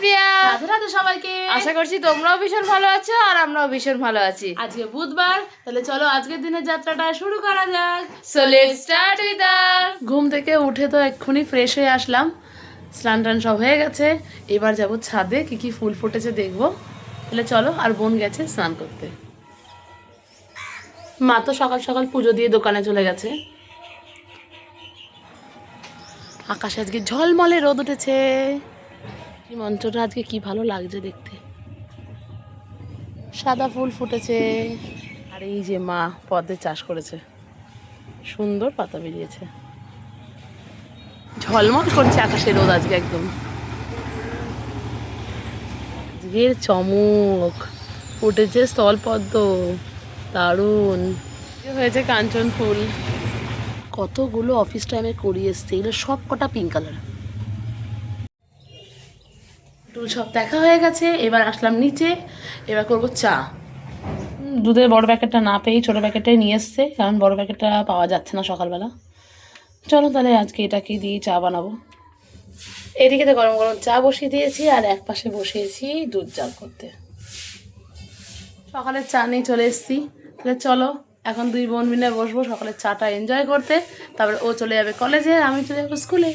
প্রিয়া। রাধে রাধে সবাইকে। আশা করছি তোমরাও ভীষণ ভালো আছো আর আমরাও ভীষণ ভালো আছি। আজকে বুধবার, তাহলে চলো আজকের দিনের যাত্রাটা শুরু করা যাক। So let's start with us. ঘুম থেকে উঠে তো এক্ষুনি ফ্রেশ হয়ে আসলাম, স্নান টান সব হয়ে গেছে। এবার যাব ছাদে, কি কি ফুল ফুটেছে দেখবো। তাহলে চলো, আর বোন গেছে স্নান করতে। মা তো সকাল সকাল পুজো দিয়ে দোকানে চলে গেছে। আকাশে আজকে ঝলমলে রোদ উঠেছে। এই মঞ্চটা আজকে কি ভালো লাগছে দেখতে। সাদা ফুল ফুটেছে, আর এই যে মা পদ্মের চাষ করেছে, সুন্দর পাতা বেরিয়েছে। ঝলমল করছে আকাশে রোদ আজকে একদম। আজকের চমক, ফুটেছে স্থলপদ্ম, দারুণ হয়েছে কাঞ্চন ফুল। কতগুলো অফিস টাইমে করিয়ে এসছে, এগুলো সব কটা পিঙ্ক কালার। টুল সব দেখা হয়ে গেছে, এবার আসলাম নিচে। এবার করবো চা। দুধের বড় প্যাকেটটা না পেয়ে ছোটো প্যাকেটটাই নিয়ে এসছে, কারণ বড় প্যাকেটটা পাওয়া যাচ্ছে না সকালবেলা। চলো তাহলে আজকে এটাকে দিয়ে চা বানাবো। এদিকে তো গরম গরম চা বসিয়ে দিয়েছি, আর এক পাশে বসিয়েছি দুধ জাল করতে। সকালের চা নিয়ে চলে এসেছি। তাহলে চলো এখন দুই বোন মিলে বসবো সকালের চাটা এনজয় করতে। তারপরে ও চলে যাবে কলেজে, আমি চলে যাবো স্কুলে।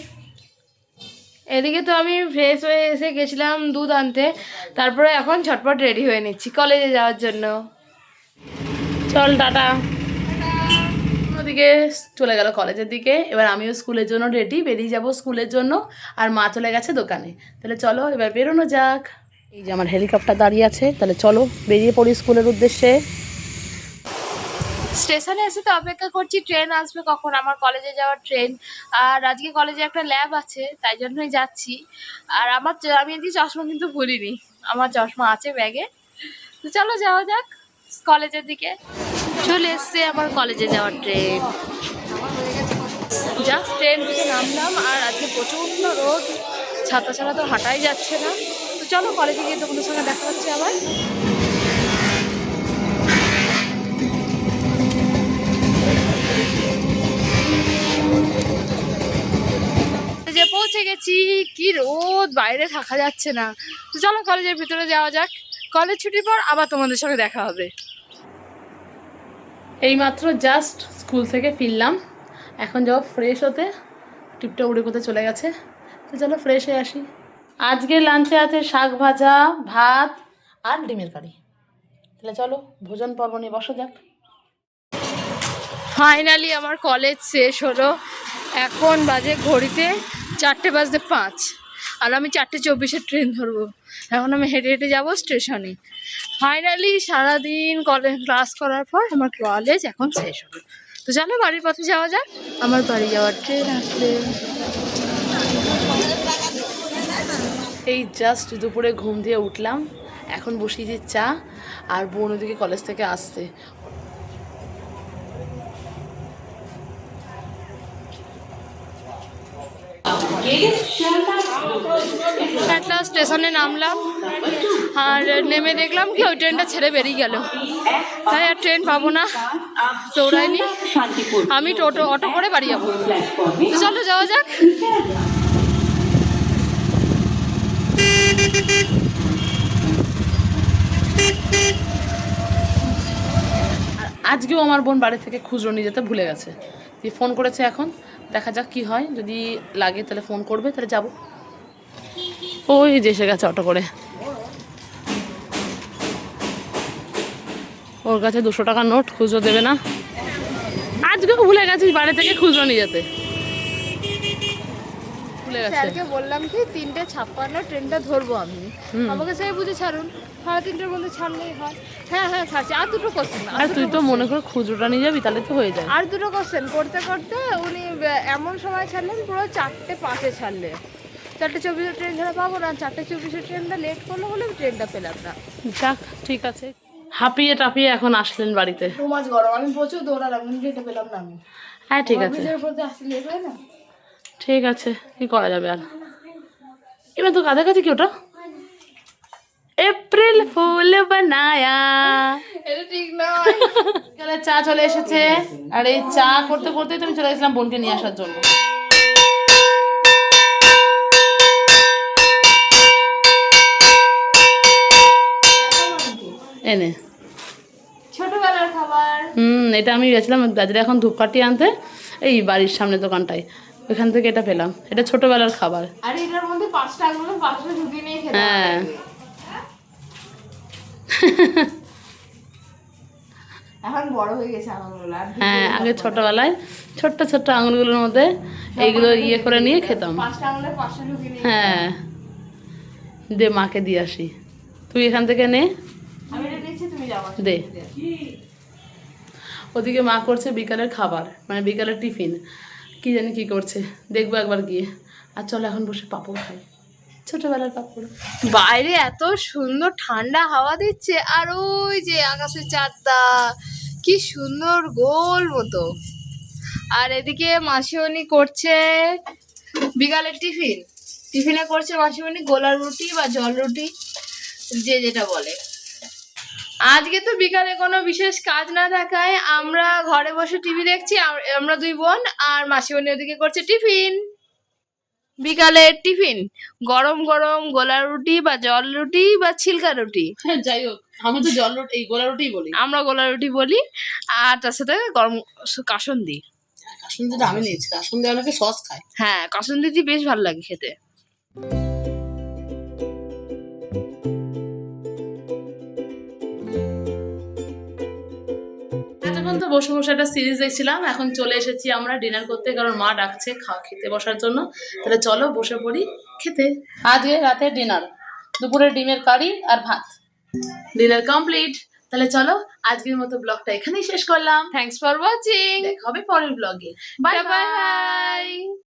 এদিকে তো আমি ফ্রেশ হয়ে এসে গেছিলাম দুধ আনতে, তারপরে এখন ঝটপট রেডি হয়ে নিচ্ছি কলেজে যাওয়ার জন্য। চল টাটা। ওদিকে চলে গেল কলেজের দিকে, এবার আমিও স্কুলের জন্য রেডি, বেরিয়ে যাব স্কুলের জন্য। আর মা চলে গেছে দোকানে। তাহলে চলো এবার বেরোনো যাক। এই যে আমার হেলিকপ্টার দাঁড়িয়ে আছে, তাহলে চলো বেরিয়ে পড়ি স্কুলের উদ্দেশ্যে। স্টেশনে এসে তো অপেক্ষা করছি ট্রেন আসবে কখন, আমার কলেজে যাওয়ার ট্রেন। আর আজকে কলেজে একটা ল্যাব আছে, তাই জন্যই যাচ্ছি। আর আমি আজকে চশমা কিন্তু ভুলিনি, আমার চশমা আছে ব্যাগে। তো চলো যাওয়া যাক কলেজের দিকে। চলে এসছে আমার কলেজে যাওয়ার ট্রেন। জাস্ট ট্রেন থেকে নামলাম, আর আজকে প্রচণ্ড রোদ, ছাতা ছাড়া তো হাঁটাই যাচ্ছে না। তো চলো কলেজে গিয়ে তোমাদের সঙ্গে দেখা হচ্ছে আবার। যে পৌঁছে গেছি, কি রোদ, বাইরে থাকা যাচ্ছে না। তো চলো কলেজের ভিতরে যাওয়া যাক। কলেজ ছুটির পর আবার তোমাদের সঙ্গে দেখা হবে। এইমাত্র জাস্ট স্কুল থেকে ফিরলাম, এখন যাও ফ্রেশ হতে। টিপটা উড়ে কোথায় চলে গেছে, তো চলো ফ্রেশ হয়ে আসি। আজকে লাঞ্চে আছে শাক ভাজা, ভাত আর ডিমের কারি। তাহলে চলো ভোজন পর্ব নিয়ে বসা যাক। ফাইনালি আমার কলেজ শেষ হলো। এখন বাজে ঘড়িতে 4:05, আর আমি 4:24 ট্রেন ধরবো। এখন আমি হেঁটে হেঁটে যাবো স্টেশনে। ফাইনালি সারাদিন কলেজ ক্লাস করার পর আমার কলেজ এখন শেষ হলো। তো চলো বাড়ির পথে যাওয়া যাক, আমার বাড়ি যাওয়ার ট্রেন আসছে। এই জাস্ট দুপুরে ঘুম দিয়ে উঠলাম, এখন বসিয়েছি চা। আর বোন ওদিকে কলেজ থেকে আসছে। একটা স্টেশনে নামলাম, আর নেমে দেখলাম কি ওই ট্রেনটা ছেড়ে বেরিয়ে গেল। তাই আর ট্রেন পাবো না, দৌড়াইনি। আমি অটো করে বাড়ি যাবো। তো চলো যাওয়া যাক। আজকেও আমার বোন বাড়ি থেকে খুচরো নিয়ে যেতে ভুলে গেছে, দিয়ে ফোন করেছে। এখন দেখা যাক কি হয়, যদি লাগে তাহলে ফোন করবে, তাহলে যাবো। ওই যে এসে গেছে অটো করে। ওর কাছে 200 টাকার নোট, খুচরো দেবে না। আজকেও ভুলে গেছিস বাড়ি থেকে খুচরো নিয়ে যেতে, ভুলে গেছে। স্যারকে বললাম কি 3:56 ট্রেনটা ধরবো আমি, আমাকে সেই বুঝে ছাড়ুন, 3:30টার মধ্যে ছাড়লেই হয়। হ্যাঁ হ্যাঁ ছাড়ছি, আর দুটো কোশ্চেন। আর তুই তো মনে করে খুচরোটা নিয়ে যাবি, তাহলে তো হয়ে যায়। আর দুটো কোশ্চেন করতে করতে উনি এমন সময় ছাড়লেন, পুরো 4:05 ছাড়লে। 4:24 ট্রেন ছাড়া পাবো না, 4:24 ট্রেনটা লেট করলো বলে ট্রেনটা পেলাম না। যাক ঠিক আছে। হাঁপিয়ে টাপিয়ে এখন আসলেন বাড়িতে। মাছ গরম, আমি প্রচুর দৌড়ালাম কিন্তু ট্রেনটা পেলাম না আমি। হ্যাঁ ঠিক আছে, আসতে লেট হয় না। ঠিক আছে, কি করা যাবে আর। এবার তো কাছাকাছি কি ওটা এপ্রিল ফুল বানায়া, এটা ঠিক না। চা চলে এসেছে, আর এই চা করতে করতেই তো আমি চলে গেছিলাম বোনকে নিয়ে আসার জন্য। এনে ছোটবেলার খাবার। এটা আমি গেছিলাম বাজারে এখন ধূপকাঠি আনতে, এই বাড়ির সামনে দোকানটায়, ওইখান থেকে এটা পেলাম। এটা ছোটবেলার খাবার। আর এটার মধ্যে 5টা আঙুল 5টা ঢুকিয়ে নিয়ে খেতে হ্যাঁ। হবে। এখন বড় হয়ে গেছে আঙুলগুলো। হ্যাঁ, আগে ছোটবেলায় ছোট্ট ছোট্ট আঙুলগুলোর মধ্যে এইগুলো ইয়ে করে নিয়ে খেতাম। 5টা আঙুলে 5টা ঢুকিয়ে নিয়ে। হ্যাঁ, দে মাকে দিয়ে আসি, তুই এখান থেকে নে, আমি এটা নিচ্ছি, তুমি যাও। দে। ওদিকে মা করছে বিকালের খাবার, মানে বিকালের টিফিন, কি জানি কি করছে, দেখবো একবার গিয়ে। আর চলো এখন বসে পাঁপড় খাই, ছোটবেলার পাঁপড়। বাইরে এত সুন্দর ঠান্ডা হাওয়া দিচ্ছে, আর ওই যে আকাশের চাঁদটা কি সুন্দর গোল মতো। আর এদিকে মাসিমণি করছে বিকালের টিফিনে করছে মাসিমণি গোলা রুটি বা জল রুটি, যে যেটা বলে। আজকে তো বিকালে কোনো বিশেষ কাজ না থাকায় আমরা ঘরে বসে টিভি দেখছি, আমরা দুই বোন, আর মাসিমণি ওদিকে করছে টিফিন। বিকালের টিফিন গরম গরম গোলা রুটি বা জল রুটি বা ছিলকা রুটি। হ্যাঁ, যাই হোক, আমি তো জল রুটি, এই গোলা রুটি বলি। আমরা গোলা রুটি বলি। আর তার সাথে গরম কাসুন্দি। কাসুন্দিটা আমি নিয়েছি, কাসুন্দি অনেকে সস খায়। হ্যাঁ, কাসুন্দিটি বেশ ভালো লাগে খেতে। এতক্ষণ তো বসে বসে একটা সিরিজ দেখছিলাম, এখন চলে এসেছি আমরা ডিনার করতে, কারণ মা ডাকছে খেতে বসার জন্য। তাহলে চলো বসে পড়ি খেতে। আজকে রাতে ডিনার, দুপুরে ডিমের কারি আর ভাত, ডিনার কমপ্লিট। তাহলে চলো আজকের মতো ব্লগটা এখানেই শেষ করলাম। Thanks for watching. দেখা হবে পরের ব্লগে। Bye bye.